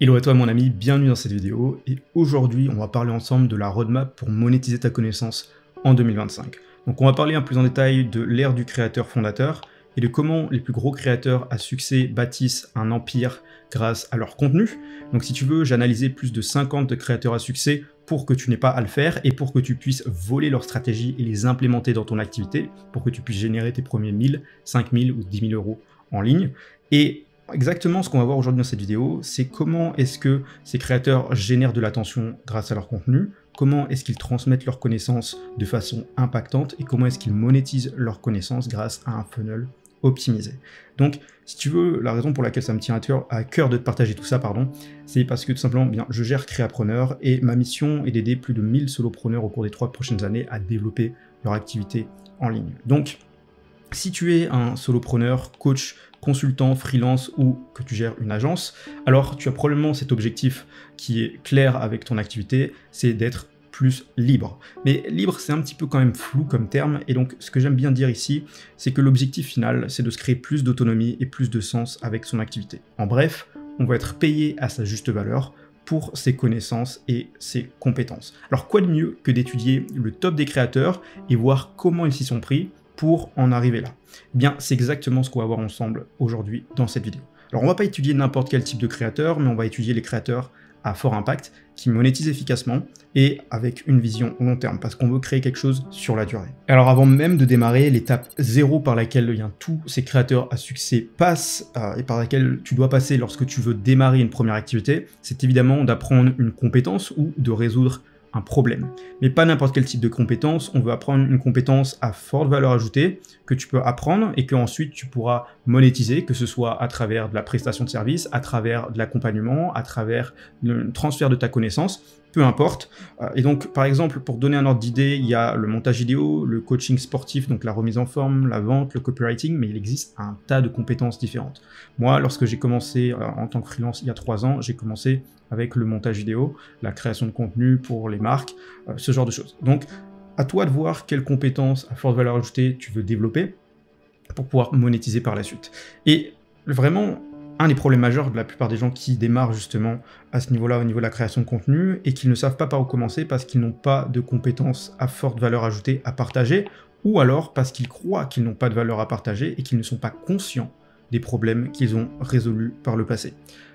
Hello à toi mon ami, bienvenue dans cette vidéo et aujourd'hui on va parler ensemble de la roadmap pour monétiser ta connaissance en 2025. Donc on va parler un peu plus en détail de l'ère du créateur fondateur et de comment les plus gros créateurs à succès bâtissent un empire grâce à leur contenu. Donc si tu veux, j'ai analysé plus de 50 créateurs à succès pour que tu n'aies pas à le faire et pour que tu puisses voler leurs stratégies et les implémenter dans ton activité pour que tu puisses générer tes premiers 1000, 5000 ou 10 000 euros en ligne. Et exactement ce qu'on va voir aujourd'hui dans cette vidéo, c'est comment est-ce que ces créateurs génèrent de l'attention grâce à leur contenu, comment est-ce qu'ils transmettent leurs connaissances de façon impactante et comment est-ce qu'ils monétisent leurs connaissances grâce à un funnel optimisé. Donc, si tu veux, la raison pour laquelle ça me tient à cœur de te partager tout ça, c'est parce que tout simplement, je gère Créapreneur et ma mission est d'aider plus de 1000 solopreneurs au cours des 3 prochaines années à développer leur activité en ligne. Donc, si tu es un solopreneur, coach, consultant, freelance ou que tu gères une agence, alors tu as probablement cet objectif qui est clair avec ton activité, c'est d'être plus libre. Mais libre, c'est un petit peu quand même flou comme terme, et donc ce que j'aime bien dire ici, c'est que l'objectif final, c'est de se créer plus d'autonomie et plus de sens avec son activité. En bref, on va être payé à sa juste valeur pour ses connaissances et ses compétences. Alors quoi de mieux que d'étudier le top des créateurs et voir comment ils s'y sont pris pour en arriver là? Eh bien, c'est exactement ce qu'on va voir ensemble aujourd'hui dans cette vidéo. Alors, on va pas étudier n'importe quel type de créateur, mais on va étudier les créateurs à fort impact, qui monétisent efficacement et avec une vision long terme, parce qu'on veut créer quelque chose sur la durée. Alors avant même de démarrer, l'étape 0 par laquelle tous ces créateurs à succès passent et par laquelle tu dois passer lorsque tu veux démarrer une première activité, c'est évidemment d'apprendre une compétence ou de résoudre un problème. Mais pas n'importe quel type de compétence, on veut apprendre une compétence à forte valeur ajoutée que tu peux apprendre et que ensuite tu pourras monétiser, que ce soit à travers de la prestation de service, à travers de l'accompagnement, à travers le transfert de ta connaissance, peu importe. Et donc, par exemple, pour donner un ordre d'idée, il y a le montage vidéo, le coaching sportif, donc la remise en forme, la vente, le copywriting, mais il existe un tas de compétences différentes. Moi, lorsque j'ai commencé en tant que freelance il y a 3 ans, j'ai commencé avec le montage vidéo, la création de contenu pour les marques, ce genre de choses. Donc, à toi de voir quelles compétences à forte valeur ajoutée tu veux développer pour pouvoir monétiser par la suite. Et vraiment, un des problèmes majeurs de la plupart des gens qui démarrent justement à ce niveau-là, au niveau de la création de contenu, et qu'ils ne savent pas par où commencer parce qu'ils n'ont pas de compétences à forte valeur ajoutée à partager, ou alors parce qu'ils croient qu'ils n'ont pas de valeur à partager et qu'ils ne sont pas conscients des problèmes qu'ils ont résolus par le passé.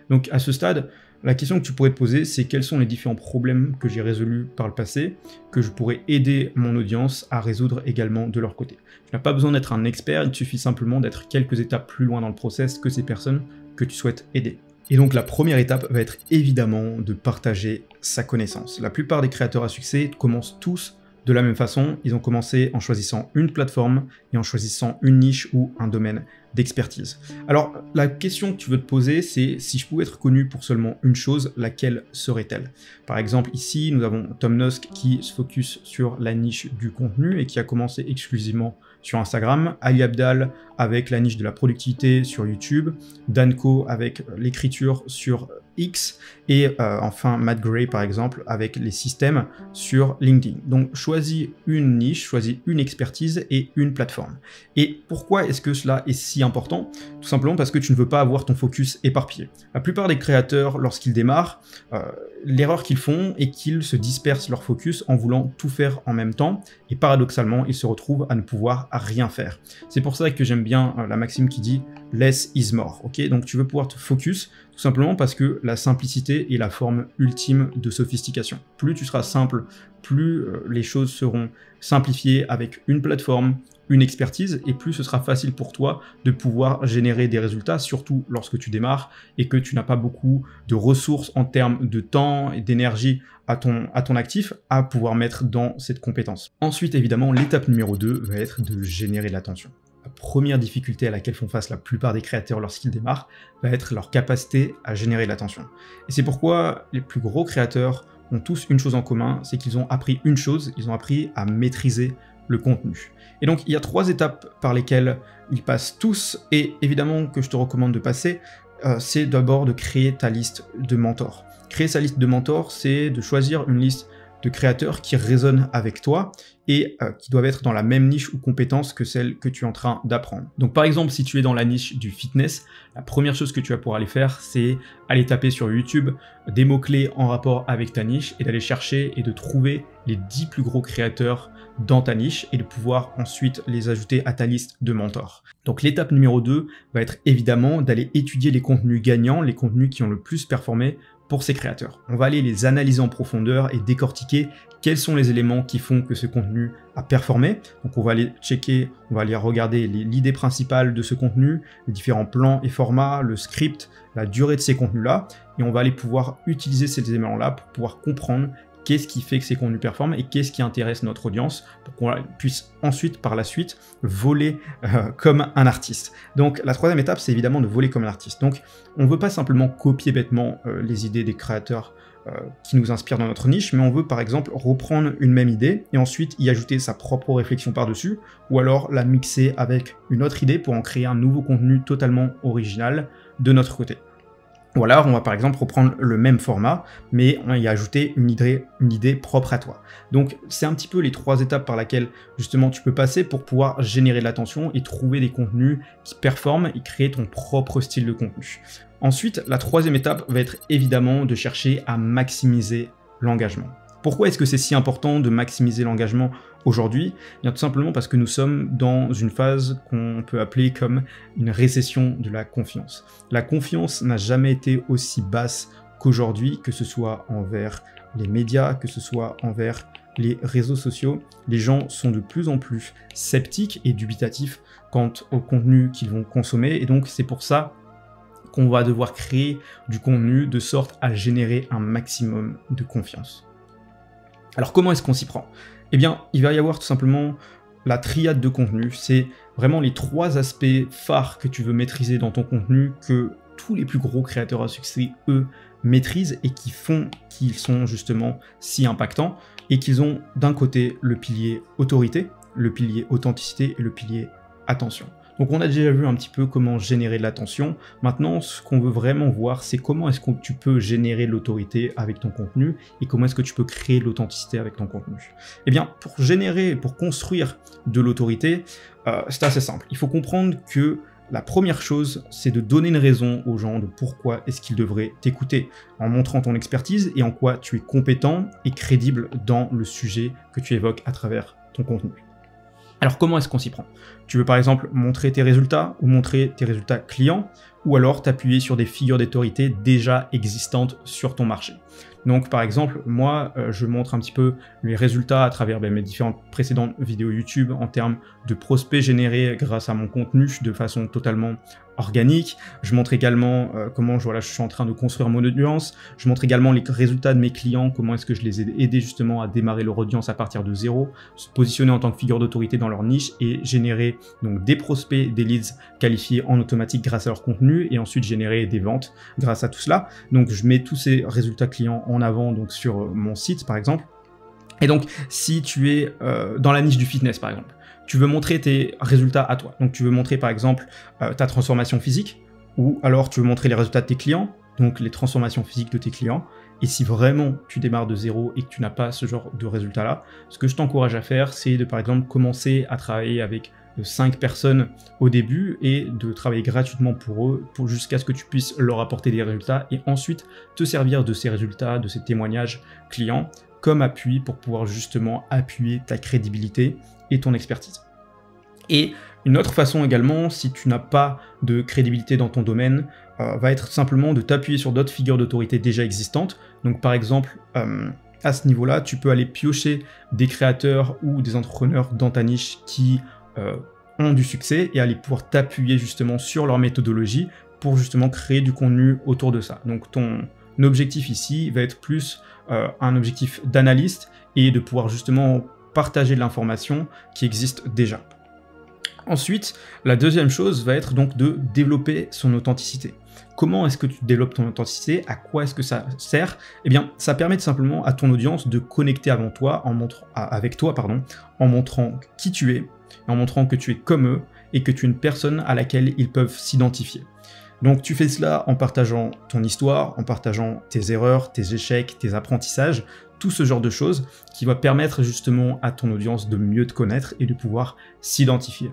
Donc à ce stade, la question que tu pourrais te poser, c'est quels sont les différents problèmes que j'ai résolus par le passé, que je pourrais aider mon audience à résoudre également de leur côté. Tu n'as pas besoin d'être un expert, il te suffit simplement d'être quelques étapes plus loin dans le process que ces personnes que tu souhaites aider. Et donc la première étape va être évidemment de partager sa connaissance. La plupart des créateurs à succès commencent tous de la même façon, ils ont commencé en choisissant une plateforme et en choisissant une niche ou un domaine d'expertise. Alors, la question que tu veux te poser, c'est si je pouvais être connu pour seulement une chose, laquelle serait-elle? Par exemple, ici, nous avons Tom Nosk qui se focus sur la niche du contenu et qui a commencé exclusivement sur Instagram, Ali Abdaal avec la niche de la productivité sur YouTube, Danko avec l'écriture sur X et enfin Matt Gray par exemple avec les systèmes sur LinkedIn. Donc choisis une niche, choisis une expertise et une plateforme. Et pourquoi est-ce que cela est si important? Tout simplement parce que tu ne veux pas avoir ton focus éparpillé. La plupart des créateurs, lorsqu'ils démarrent, l'erreur qu'ils font est qu'ils se dispersent leur focus en voulant tout faire en même temps et paradoxalement ils se retrouvent à ne pouvoir rien faire. C'est pour ça que j'aime bien la maxime qui dit less is more. Ok, donc tu veux pouvoir te focus tout simplement parce que la simplicité est la forme ultime de sophistication. Plus tu seras simple, plus les choses seront simplifiées avec une plateforme, une expertise, et plus ce sera facile pour toi de pouvoir générer des résultats, surtout lorsque tu démarres et que tu n'as pas beaucoup de ressources en termes de temps et d'énergie à ton actif à pouvoir mettre dans cette compétence. Ensuite, évidemment, l'étape numéro 2 va être de générer de l'attention. La première difficulté à laquelle font face la plupart des créateurs lorsqu'ils démarrent va être leur capacité à générer de l'attention. Et c'est pourquoi les plus gros créateurs ont tous une chose en commun, c'est qu'ils ont appris une chose, ils ont appris à maîtriser le contenu. Et donc il y a 3 étapes par lesquelles ils passent tous, et évidemment que je te recommande de passer, c'est d'abord de créer ta liste de mentors. Créer sa liste de mentors, c'est de choisir une liste de créateurs qui résonnent avec toi et qui doivent être dans la même niche ou compétence que celle que tu es en train d'apprendre. Donc par exemple, si tu es dans la niche du fitness, la première chose que tu vas pouvoir aller faire, c'est aller taper sur YouTube des mots-clés en rapport avec ta niche et d'aller chercher et de trouver les 10 plus gros créateurs dans ta niche et de pouvoir ensuite les ajouter à ta liste de mentors. Donc l'étape numéro 2 va être évidemment d'aller étudier les contenus gagnants, les contenus qui ont le plus performé pour ces créateurs. On va aller les analyser en profondeur et décortiquer quels sont les éléments qui font que ce contenu a performé. Donc on va aller checker, on va aller regarder l'idée principale de ce contenu, les différents plans et formats, le script, la durée de ces contenus-là, et on va aller pouvoir utiliser ces éléments-là pour pouvoir comprendre qu'est-ce qui fait que ces contenus performent et qu'est-ce qui intéresse notre audience pour qu'on puisse ensuite, par la suite, voler comme un artiste. Donc la troisième étape, c'est évidemment de voler comme un artiste. Donc on ne veut pas simplement copier bêtement les idées des créateurs qui nous inspirent dans notre niche, mais on veut par exemple reprendre une même idée et ensuite y ajouter sa propre réflexion par-dessus, ou alors la mixer avec une autre idée pour en créer un nouveau contenu totalement original de notre côté. Ou alors, on va par exemple reprendre le même format, mais on va y ajouter une idée propre à toi. Donc, c'est un petit peu les 3 étapes par lesquelles, justement, tu peux passer pour pouvoir générer de l'attention et trouver des contenus qui performent et créer ton propre style de contenu. Ensuite, la 3e étape va être évidemment de chercher à maximiser l'engagement. Pourquoi est-ce que c'est si important de maximiser l'engagement aujourd'hui? Bien tout simplement parce que nous sommes dans une phase qu'on peut appeler comme une récession de la confiance. La confiance n'a jamais été aussi basse qu'aujourd'hui, que ce soit envers les médias, que ce soit envers les réseaux sociaux. Les gens sont de plus en plus sceptiques et dubitatifs quant au contenu qu'ils vont consommer, et donc c'est pour ça qu'on va devoir créer du contenu de sorte à générer un maximum de confiance. Alors comment est-ce qu'on s'y prend? Eh bien, il va y avoir tout simplement la triade de contenu. C'est vraiment les 3 aspects phares que tu veux maîtriser dans ton contenu que tous les plus gros créateurs à succès, eux, maîtrisent et qui font qu'ils sont justement si impactants et qu'ils ont d'un côté le pilier autorité, le pilier authenticité et le pilier attention. Donc on a déjà vu un petit peu comment générer de l'attention. Maintenant, ce qu'on veut vraiment voir, c'est comment est-ce que tu peux générer l'autorité avec ton contenu et comment est-ce que tu peux créer de l'authenticité avec ton contenu. Eh bien, pour générer, pour construire de l'autorité, c'est assez simple. Il faut comprendre que la première chose, c'est de donner une raison aux gens de pourquoi est-ce qu'ils devraient t'écouter, en montrant ton expertise et en quoi tu es compétent et crédible dans le sujet que tu évoques à travers ton contenu. Alors comment est-ce qu'on s'y prend? Tu veux par exemple montrer tes résultats ou montrer tes résultats clients, ou alors t'appuyer sur des figures d'autorité déjà existantes sur ton marché. Donc par exemple, moi je montre un petit peu les résultats à travers mes différentes précédentes vidéos YouTube en termes de prospects générés grâce à mon contenu de façon totalement organique. Je montre également comment je suis en train de construire mon audience. Je montre également les résultats de mes clients, comment est-ce que je les ai aidés justement à démarrer leur audience à partir de zéro, se positionner en tant que figure d'autorité dans leur niche et générer donc des prospects, des leads qualifiés en automatique grâce à leur contenu et ensuite générer des ventes grâce à tout cela. Donc je mets tous ces résultats clients en avant donc sur mon site par exemple. Et donc si tu es dans la niche du fitness par exemple, tu veux montrer tes résultats à toi. Donc tu veux montrer par exemple ta transformation physique, ou alors tu veux montrer les résultats de tes clients, donc les transformations physiques de tes clients. Et si vraiment tu démarres de zéro et que tu n'as pas ce genre de résultats-là, ce que je t'encourage à faire, c'est de par exemple commencer à travailler avec 5 personnes au début et de travailler gratuitement pour eux jusqu'à ce que tu puisses leur apporter des résultats et ensuite te servir de ces résultats, de ces témoignages clients comme appui pour pouvoir justement appuyer ta crédibilité et ton expertise. Et une autre façon également, si tu n'as pas de crédibilité dans ton domaine, va être simplement de t'appuyer sur d'autres figures d'autorité déjà existantes. Donc par exemple, à ce niveau-là, tu peux aller piocher des créateurs ou des entrepreneurs dans ta niche qui ont du succès et aller pouvoir t'appuyer justement sur leur méthodologie pour justement créer du contenu autour de ça. Donc ton objectif ici va être plus un objectif d'analyste et de pouvoir justement partager de l'information qui existe déjà. Ensuite, la deuxième chose va être donc de développer son authenticité. Comment est-ce que tu développes ton authenticité? À quoi est-ce que ça sert? Eh bien, ça permet tout simplement à ton audience de connecter avec toi, en montrant qui tu es, en montrant que tu es comme eux et que tu es une personne à laquelle ils peuvent s'identifier. Donc tu fais cela en partageant ton histoire, en partageant tes erreurs, tes échecs, tes apprentissages, tout ce genre de choses qui va permettre justement à ton audience de mieux te connaître et de pouvoir s'identifier.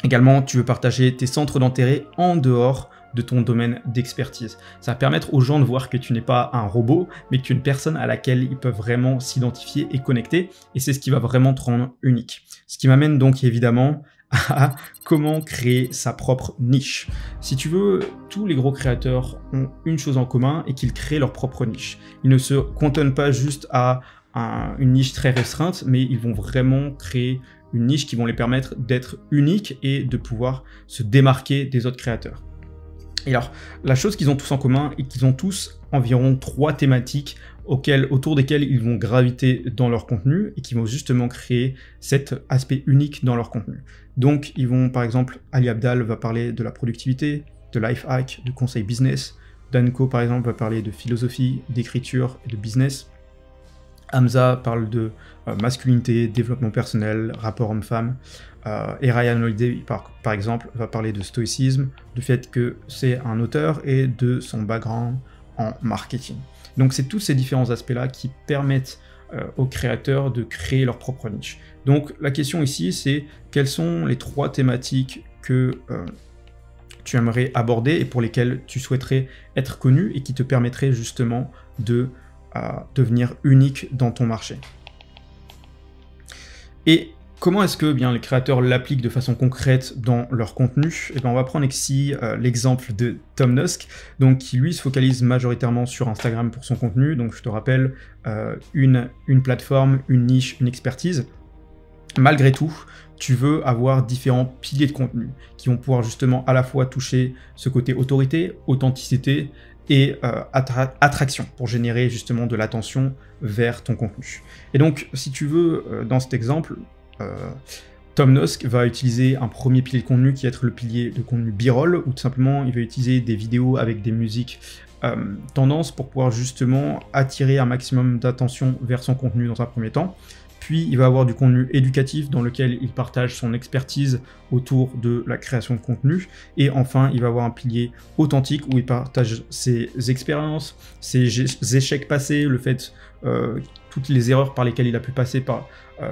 Également, tu veux partager tes centres d'intérêt en dehors de ton domaine d'expertise. Ça va permettre aux gens de voir que tu n'es pas un robot, mais que tu es une personne à laquelle ils peuvent vraiment s'identifier et connecter, et c'est ce qui va vraiment te rendre unique. Ce qui m'amène donc évidemment à comment créer sa propre niche. Si tu veux, tous les gros créateurs ont une chose en commun et qu'ils créent leur propre niche. Ils ne se cantonnent pas juste à une niche très restreinte, mais ils vont vraiment créer une niche qui vont les permettre d'être uniques et de pouvoir se démarquer des autres créateurs. Et alors, la chose qu'ils ont tous en commun est qu'ils ont tous environ 3 thématiques autour desquelles ils vont graviter dans leur contenu et qui vont justement créer cet aspect unique dans leur contenu. Donc, ils vont, par exemple, Ali Abdaal va parler de la productivité, de life hack, de conseils business. Danko, par exemple, va parler de philosophie, d'écriture et de business. Hamza parle de masculinité, développement personnel, rapport homme-femme. Et Ryan Holiday, par exemple, va parler de stoïcisme, du fait que c'est un auteur et de son background en marketing. Donc c'est tous ces différents aspects-là qui permettent aux créateurs de créer leur propre niche. Donc la question ici, c'est quelles sont les 3 thématiques que tu aimerais aborder et pour lesquelles tu souhaiterais être connu et qui te permettraient justement de devenir unique dans ton marché. Et comment est-ce que les créateurs l'appliquent de façon concrète dans leur contenu? Et on va prendre ici l'exemple de Tom Nosk, donc qui lui se focalise majoritairement sur Instagram pour son contenu. Donc je te rappelle, une plateforme, une niche, une expertise. Malgré tout, tu veux avoir différents piliers de contenu qui vont pouvoir justement à la fois toucher ce côté autorité, authenticité et attraction pour générer justement de l'attention vers ton contenu. Et donc, si tu veux, dans cet exemple, Tom Nosk va utiliser un premier pilier de contenu qui va être le pilier de contenu B-roll, où tout simplement il va utiliser des vidéos avec des musiques tendance pour pouvoir justement attirer un maximum d'attention vers son contenu dans un premier temps. Puis il va avoir du contenu éducatif dans lequel il partage son expertise autour de la création de contenu. Et enfin, il va avoir un pilier authentique où il partage ses expériences, ses échecs passés, le fait, toutes les erreurs par lesquelles il a pu passer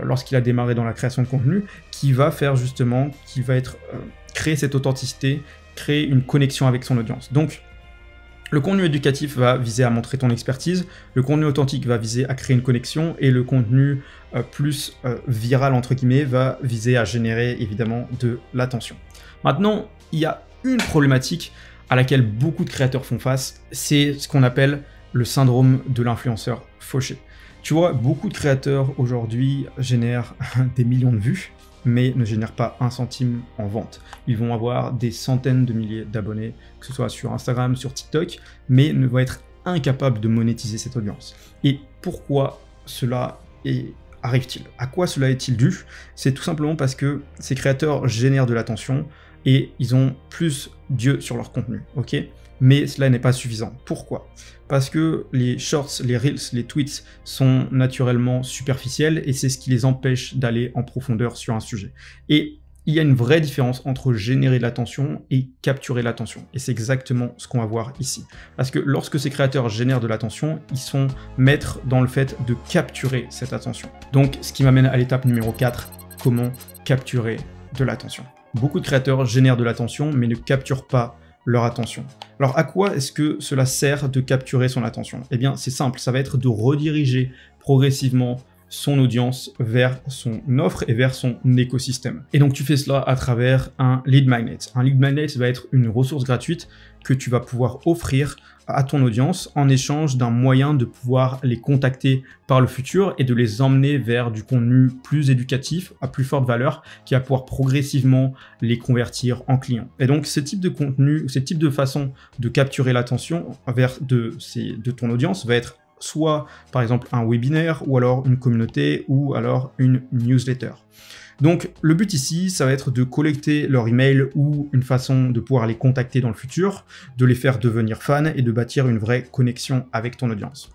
lorsqu'il a démarré dans la création de contenu, qui va faire justement, qui va être créer cette authenticité, créer une connexion avec son audience. Donc, le contenu éducatif va viser à montrer ton expertise, le contenu authentique va viser à créer une connexion, et le contenu plus viral, entre guillemets, va viser à générer évidemment de l'attention. Maintenant, il y a une problématique à laquelle beaucoup de créateurs font face, c'est ce qu'on appelle le syndrome de l'influenceur fauché. Tu vois, beaucoup de créateurs aujourd'hui génèrent des millions de vues, mais ne génèrent pas un centime en vente. Ils vont avoir des centaines de milliers d'abonnés, que ce soit sur Instagram, sur TikTok, mais ne vont être incapables de monétiser cette audience. Et pourquoi cela arrive-t-il? À quoi cela est-il dû? C'est tout simplement parce que ces créateurs génèrent de l'attention et ils ont plus d'yeux sur leur contenu, ok? Mais cela n'est pas suffisant. Pourquoi? Parce que les shorts, les reels, les tweets sont naturellement superficiels et c'est ce qui les empêche d'aller en profondeur sur un sujet. Et il y a une vraie différence entre générer de l'attention et capturer l'attention. Et c'est exactement ce qu'on va voir ici. Parce que lorsque ces créateurs génèrent de l'attention, ils sont maîtres dans le fait de capturer cette attention. Donc, ce qui m'amène à l'étape numéro 4, comment capturer de l'attention. Beaucoup de créateurs génèrent de l'attention mais ne capturent pas leur attention. Alors à quoi est-ce que cela sert de capturer son attention? Eh bien c'est simple, ça va être de rediriger progressivement son audience vers son offre et vers son écosystème. Et donc tu fais cela à travers un lead magnet. Un lead magnet va être une ressource gratuite que tu vas pouvoir offrir à ton audience en échange d'un moyen de pouvoir les contacter par le futur et de les emmener vers du contenu plus éducatif, à plus forte valeur, qui va pouvoir progressivement les convertir en clients. Et donc ce type de contenu, ce type de façon de capturer l'attention de ton audience va être soit par exemple un webinaire, ou alors une communauté, ou alors une newsletter. Donc le but ici, ça va être de collecter leur email ou une façon de pouvoir les contacter dans le futur, de les faire devenir fans et de bâtir une vraie connexion avec ton audience.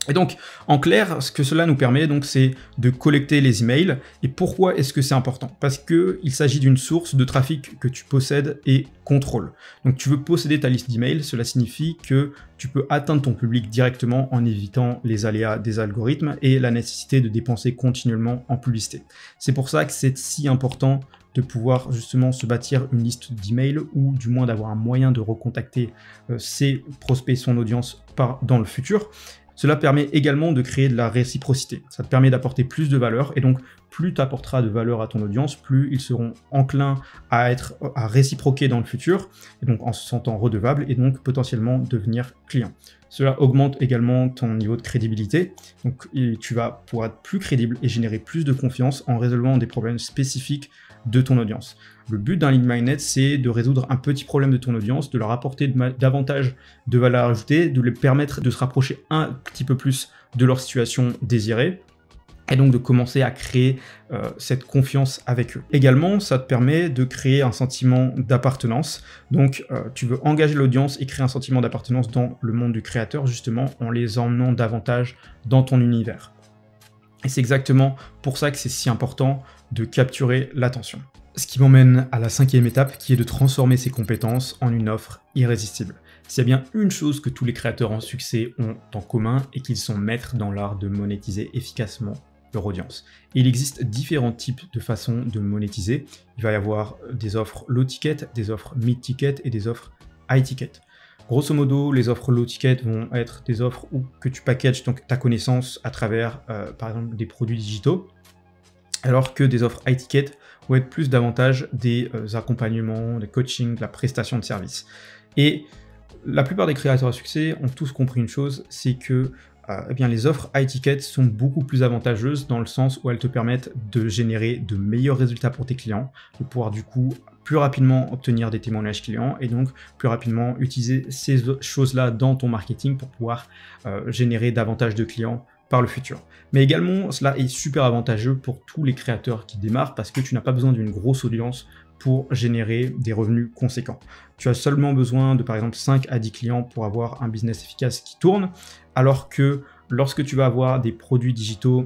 Et donc, en clair, ce que cela nous permet, donc, c'est de collecter les emails. Et pourquoi est-ce que c'est important? Parce qu'il s'agit d'une source de trafic que tu possèdes et contrôles. Donc, tu veux posséder ta liste d'emails, cela signifie que tu peux atteindre ton public directement en évitant les aléas des algorithmes et la nécessité de dépenser continuellement en publicité. C'est pour ça que c'est si important de pouvoir justement se bâtir une liste d'emails ou du moins d'avoir un moyen de recontacter ses prospects, son audience dans le futur. Cela permet également de créer de la réciprocité. Ça te permet d'apporter plus de valeur et donc plus tu apporteras de valeur à ton audience, plus ils seront enclins à réciproquer dans le futur, et donc en se sentant redevables et donc potentiellement devenir client. Cela augmente également ton niveau de crédibilité, donc tu vas pouvoir être plus crédible et générer plus de confiance en résolvant des problèmes spécifiques de ton audience. Le but d'un lead magnet, c'est de résoudre un petit problème de ton audience, de leur apporter davantage de valeur ajoutée, de les permettre de se rapprocher un petit peu plus de leur situation désirée, et donc de commencer à créer cette confiance avec eux. Également, ça te permet de créer un sentiment d'appartenance. Donc, tu veux engager l'audience et créer un sentiment d'appartenance dans le monde du créateur, justement, en les emmenant davantage dans ton univers. Et c'est exactement pour ça que c'est si important de capturer l'attention. Ce qui m'emmène à la 5e étape, qui est de transformer ses compétences en une offre irrésistible. S'il y a bien une chose que tous les créateurs en succès ont en commun, et qu'ils sont maîtres dans l'art de monétiser efficacement leur audience. Et il existe différents types de façons de monétiser. Il va y avoir des offres low ticket, des offres mid ticket et des offres high ticket. Grosso modo, les offres low ticket vont être des offres où que tu packages donc ta connaissance à travers, par exemple, des produits digitaux, alors que des offres high ticket vont être plus davantage des accompagnements, des coachings, de la prestation de services. Et la plupart des créateurs à succès ont tous compris une chose, c'est que eh bien, les offres high ticket sont beaucoup plus avantageuses dans le sens où elles te permettent de générer de meilleurs résultats pour tes clients, de pouvoir du coup plus rapidement obtenir des témoignages clients et donc plus rapidement utiliser ces choses-là dans ton marketing pour pouvoir générer davantage de clients par le futur. Mais également, cela est super avantageux pour tous les créateurs qui démarrent parce que tu n'as pas besoin d'une grosse audience pour générer des revenus conséquents. Tu as seulement besoin de par exemple 5 à 10 clients pour avoir un business efficace qui tourne, alors que lorsque tu vas avoir des produits digitaux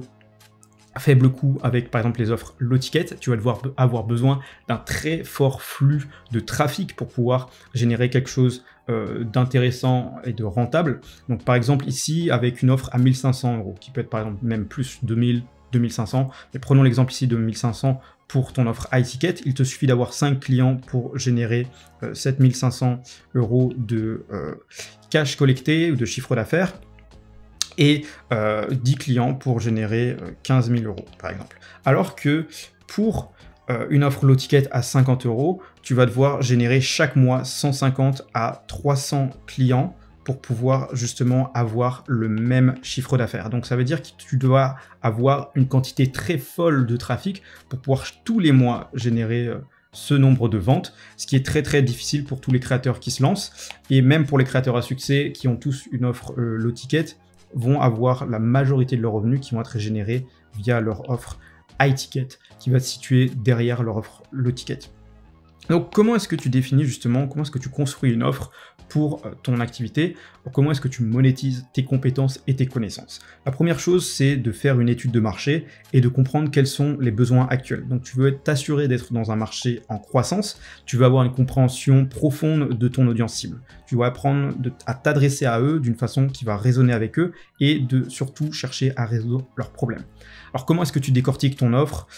à faible coût avec par exemple les offres low ticket, tu vas devoir avoir besoin d'un très fort flux de trafic pour pouvoir générer quelque chose d'intéressant et de rentable. Donc par exemple ici avec une offre à 1500 €, qui peut être par exemple même plus, 2000, 2500, mais prenons l'exemple ici de 1500 pour ton offre high ticket, il te suffit d'avoir 5 clients pour générer 7500 € de cash collecté ou de chiffre d'affaires, et 10 clients pour générer 15 000 € par exemple. Alors que pour une offre low ticket à 50 €, tu vas devoir générer chaque mois 150 à 300 clients pour pouvoir justement avoir le même chiffre d'affaires. Donc ça veut dire que tu dois avoir une quantité très folle de trafic pour pouvoir tous les mois générer ce nombre de ventes, ce qui est très très difficile pour tous les créateurs qui se lancent, et même pour les créateurs à succès qui ont tous une offre low ticket, vont avoir la majorité de leurs revenus qui vont être générés via leur offre high ticket, qui va se situer derrière leur offre low ticket. Donc comment est-ce que tu définis justement, comment est-ce que tu construis une offre pour ton activité, comment est-ce que tu monétises tes compétences et tes connaissances? La première chose, c'est de faire une étude de marché et de comprendre quels sont les besoins actuels. Donc tu veux t'assurer d'être dans un marché en croissance, tu veux avoir une compréhension profonde de ton audience cible. Tu vas apprendre à t'adresser à eux d'une façon qui va résonner avec eux et de surtout chercher à résoudre leurs problèmes. Alors comment est-ce que tu décortiques ton offre?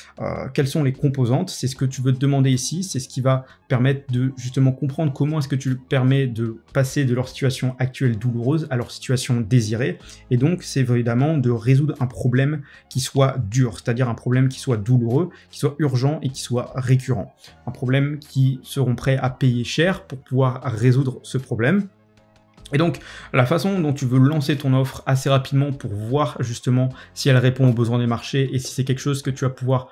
Quelles sont les composantes? C'est ce que tu veux te demander ici, c'est ce qui va permettre de justement comprendre comment est-ce que tu permets de passer de leur situation actuelle douloureuse à leur situation désirée. Et donc c'est évidemment de résoudre un problème qui soit dur, c'est-à-dire un problème qui soit douloureux, qui soit urgent et qui soit récurrent. Un problème qui seront prêts à payer cher pour pouvoir résoudre ce problème. Et donc, la façon dont tu veux lancer ton offre assez rapidement pour voir justement si elle répond aux besoins des marchés et si c'est quelque chose que tu vas pouvoir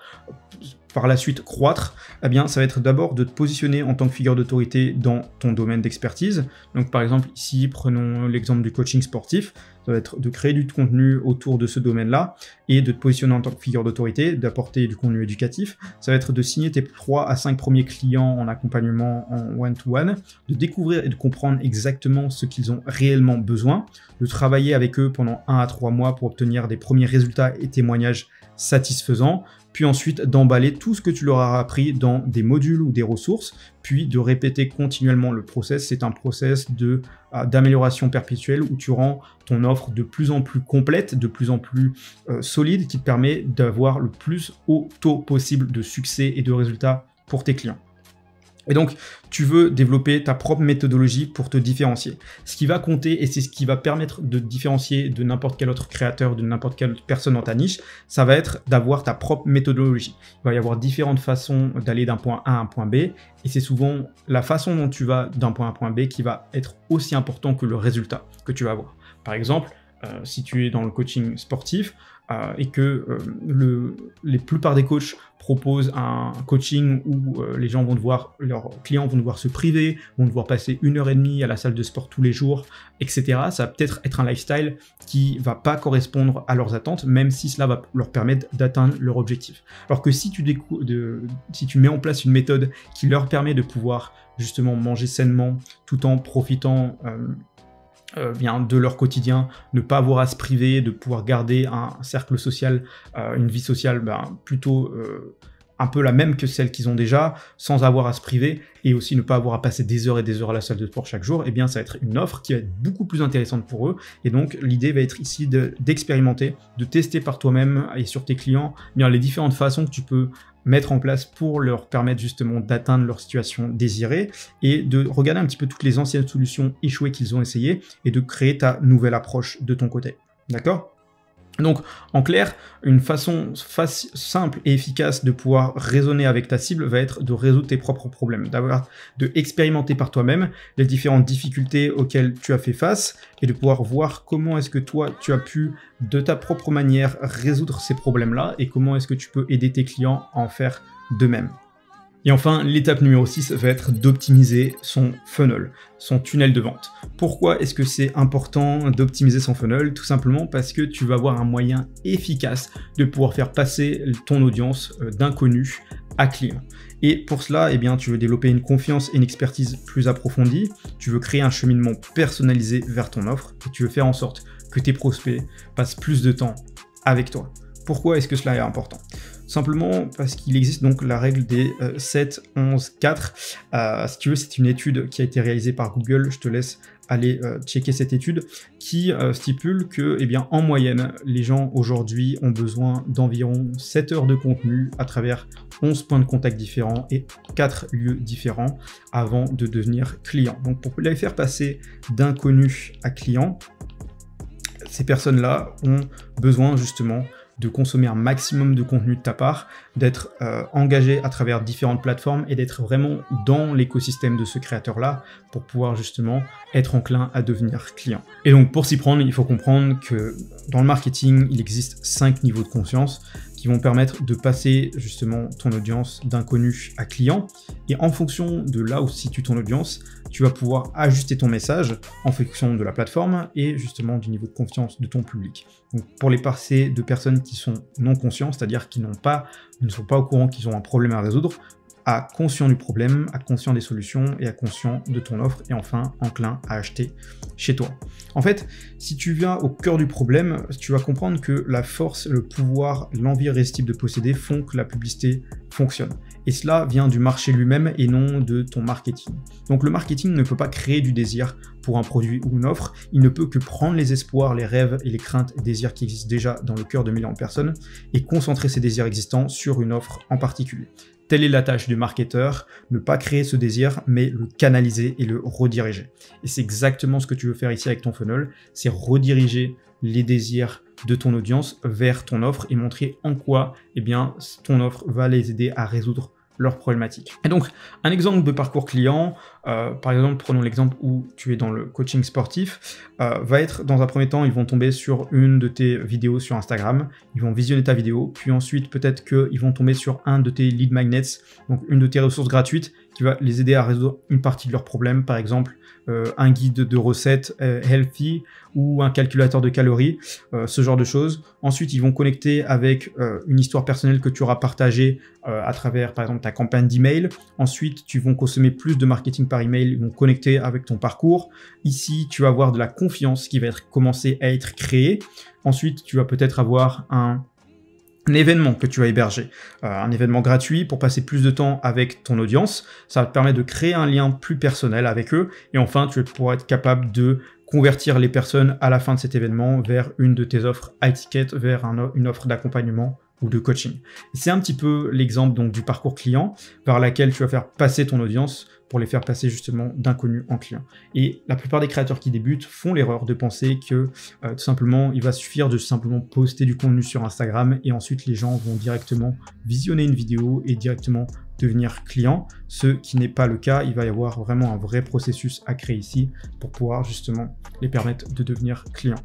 par la suite croître, eh bien, ça va être d'abord de te positionner en tant que figure d'autorité dans ton domaine d'expertise. Donc, par exemple, ici, prenons l'exemple du coaching sportif. Ça va être de créer du contenu autour de ce domaine-là et de te positionner en tant que figure d'autorité, d'apporter du contenu éducatif. Ça va être de signer tes 3 à 5 premiers clients en accompagnement en one-to-one, de découvrir et de comprendre exactement ce qu'ils ont réellement besoin, de travailler avec eux pendant 1 à 3 mois pour obtenir des premiers résultats et témoignages satisfaisants, puis ensuite d'emballer tout ce que tu leur as appris dans des modules ou des ressources, puis de répéter continuellement le process. C'est un process d'amélioration perpétuelle où tu rends ton offre de plus en plus complète, de plus en plus solide, qui te permet d'avoir le plus haut taux possible de succès et de résultats pour tes clients. Et donc, tu veux développer ta propre méthodologie pour te différencier. Ce qui va compter, et c'est ce qui va permettre de te différencier de n'importe quel autre créateur, de n'importe quelle personne dans ta niche, ça va être d'avoir ta propre méthodologie. Il va y avoir différentes façons d'aller d'un point A à un point B, et c'est souvent la façon dont tu vas d'un point A à un point B qui va être aussi important que le résultat que tu vas avoir. Par exemple, si tu es dans le coaching sportif, et que les plupart des coachs proposent un coaching où les gens vont devoir, leurs clients vont devoir se priver, vont devoir passer 1h30 à la salle de sport tous les jours, etc. Ça va peut-être être un lifestyle qui va pas correspondre à leurs attentes, même si cela va leur permettre d'atteindre leur objectif. Alors que si tu mets en place une méthode qui leur permet de pouvoir justement manger sainement tout en profitant de leur quotidien, ne pas avoir à se priver, de pouvoir garder un cercle social, une vie sociale plutôt un peu la même que celle qu'ils ont déjà, sans avoir à se priver, et aussi ne pas avoir à passer des heures et des heures à la salle de sport chaque jour, eh bien ça va être une offre qui va être beaucoup plus intéressante pour eux. Et donc l'idée va être ici d'expérimenter, de tester par toi-même et sur tes clients les différentes façons que tu peux mettre en place pour leur permettre justement d'atteindre leur situation désirée, et de regarder un petit peu toutes les anciennes solutions échouées qu'ils ont essayées et de créer ta nouvelle approche de ton côté. D'accord ? Donc, en clair, une façon simple et efficace de pouvoir raisonner avec ta cible va être de résoudre tes propres problèmes, de expérimenter par toi-même les différentes difficultés auxquelles tu as fait face et de pouvoir voir comment est-ce que toi, tu as pu, de ta propre manière, résoudre ces problèmes-là et comment est-ce que tu peux aider tes clients à en faire de même. Et enfin, l'étape numéro 6 va être d'optimiser son funnel, son tunnel de vente. Pourquoi est-ce que c'est important d'optimiser son funnel? Tout simplement parce que tu vas avoir un moyen efficace de pouvoir faire passer ton audience d'inconnu à client. Et pour cela, tu veux développer une confiance et une expertise plus approfondie, tu veux créer un cheminement personnalisé vers ton offre, et tu veux faire en sorte que tes prospects passent plus de temps avec toi. Pourquoi est-ce que cela est important? Simplement parce qu'il existe donc la règle des 7, 11, 4. Si tu veux, c'est une étude qui a été réalisée par Google. Je te laisse aller checker cette étude qui stipule que, en moyenne, les gens aujourd'hui ont besoin d'environ 7 heures de contenu à travers 11 points de contact différents et 4 lieux différents avant de devenir client. Donc, pour les faire passer d'inconnu à client, ces personnes-là ont besoin justement de consommer un maximum de contenu de ta part, d'être engagé à travers différentes plateformes et d'être vraiment dans l'écosystème de ce créateur-là pour pouvoir justement être enclin à devenir client. Et donc pour s'y prendre, il faut comprendre que dans le marketing, il existe 5 niveaux de conscience qui vont permettre de passer justement ton audience d'inconnu à client. Et en fonction de là où se situe ton audience, tu vas pouvoir ajuster ton message en fonction de la plateforme et justement du niveau de confiance de ton public. Donc pour les passer de personnes qui sont non conscients, c'est-à-dire qui ne sont pas au courant qu'ils ont un problème à résoudre, à conscient du problème, à conscient des solutions et à conscient de ton offre, et enfin enclin à acheter chez toi. En fait, si tu viens au cœur du problème, tu vas comprendre que la force, le pouvoir, l'envie irrésistible de posséder font que la publicité fonctionne. Et cela vient du marché lui-même et non de ton marketing. Donc le marketing ne peut pas créer du désir pour un produit ou une offre, il ne peut que prendre les espoirs, les rêves et les craintes et désirs qui existent déjà dans le cœur de millions de personnes et concentrer ces désirs existants sur une offre en particulier. Telle est la tâche du marketeur, ne pas créer ce désir, mais le canaliser et le rediriger. Et c'est exactement ce que tu veux faire ici avec ton funnel, c'est rediriger les désirs de ton audience vers ton offre et montrer en quoi ton offre va les aider à résoudre leurs problématiques. Et donc, un exemple de parcours client, par exemple, prenons l'exemple où tu es dans le coaching sportif, va être dans un premier temps, ils vont tomber sur une de tes vidéos sur Instagram, ils vont visionner ta vidéo, puis ensuite peut-être qu'ils vont tomber sur un de tes lead magnets, donc une de tes ressources gratuites qui va les aider à résoudre une partie de leurs problèmes, par exemple un guide de recettes healthy ou un calculateur de calories, ce genre de choses. Ensuite, ils vont connecter avec une histoire personnelle que tu auras partagée à travers, par exemple, ta campagne d'email. Ensuite, tu vas consommer plus de marketing par email, ils vont connecter avec ton parcours. Ici, tu vas avoir de la confiance qui va commencer à être créée. Ensuite, tu vas peut-être avoir un événement que tu vas héberger, un événement gratuit pour passer plus de temps avec ton audience. Ça va te permettre de créer un lien plus personnel avec eux. Et enfin, tu vas pouvoir être capable de convertir les personnes à la fin de cet événement vers une de tes offres high ticket, vers une offre d'accompagnement ou de coaching. C'est un petit peu l'exemple donc du parcours client par laquelle tu vas faire passer ton audience pour les faire passer justement d'inconnu en client. Et la plupart des créateurs qui débutent font l'erreur de penser que tout simplement, il va suffire de simplement poster du contenu sur Instagram et ensuite les gens vont directement visionner une vidéo et directement devenir client, ce qui n'est pas le cas. Il va y avoir vraiment un vrai processus à créer ici pour pouvoir justement les permettre de devenir clients.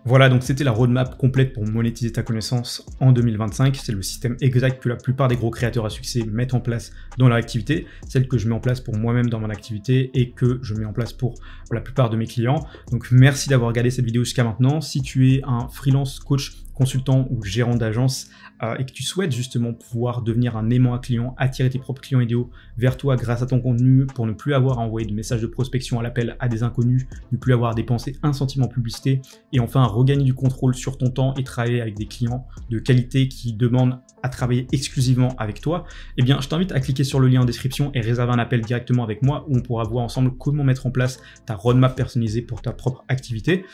Voilà, donc c'était la roadmap complète pour monétiser ta connaissance en 2025. C'est le système exact que la plupart des gros créateurs à succès mettent en place dans leur activité, celle que je mets en place pour moi-même dans mon activité et que je mets en place pour la plupart de mes clients. Donc merci d'avoir regardé cette vidéo jusqu'à maintenant. Si tu es un freelance, coach, consultant ou gérant d'agence et que tu souhaites justement pouvoir devenir un aimant à clients, attirer tes propres clients idéaux vers toi grâce à ton contenu pour ne plus avoir à envoyer de messages de prospection à l'appel à des inconnus, ne plus avoir à dépenser un centime en publicité et enfin regagner du contrôle sur ton temps et travailler avec des clients de qualité qui demandent à travailler exclusivement avec toi, eh bien je t'invite à cliquer sur le lien en description et réserver un appel directement avec moi où on pourra voir ensemble comment mettre en place ta roadmap personnalisée pour ta propre activité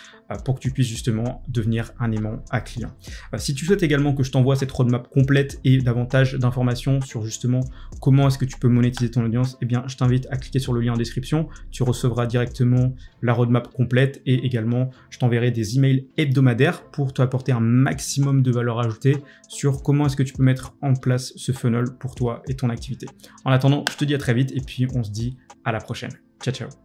pour que tu puisses justement devenir un aimant à client. Si tu souhaites également que je t'envoie cette roadmap complète et davantage d'informations sur justement comment est-ce que tu peux monétiser ton audience, eh bien je t'invite à cliquer sur le lien en description, tu recevras directement la roadmap complète et également je t'enverrai des emails hebdomadaires pour t'apporter un maximum de valeur ajoutée sur comment est-ce que tu peux mettre en place ce funnel pour toi et ton activité. En attendant, je te dis à très vite et puis on se dit à la prochaine. Ciao, ciao.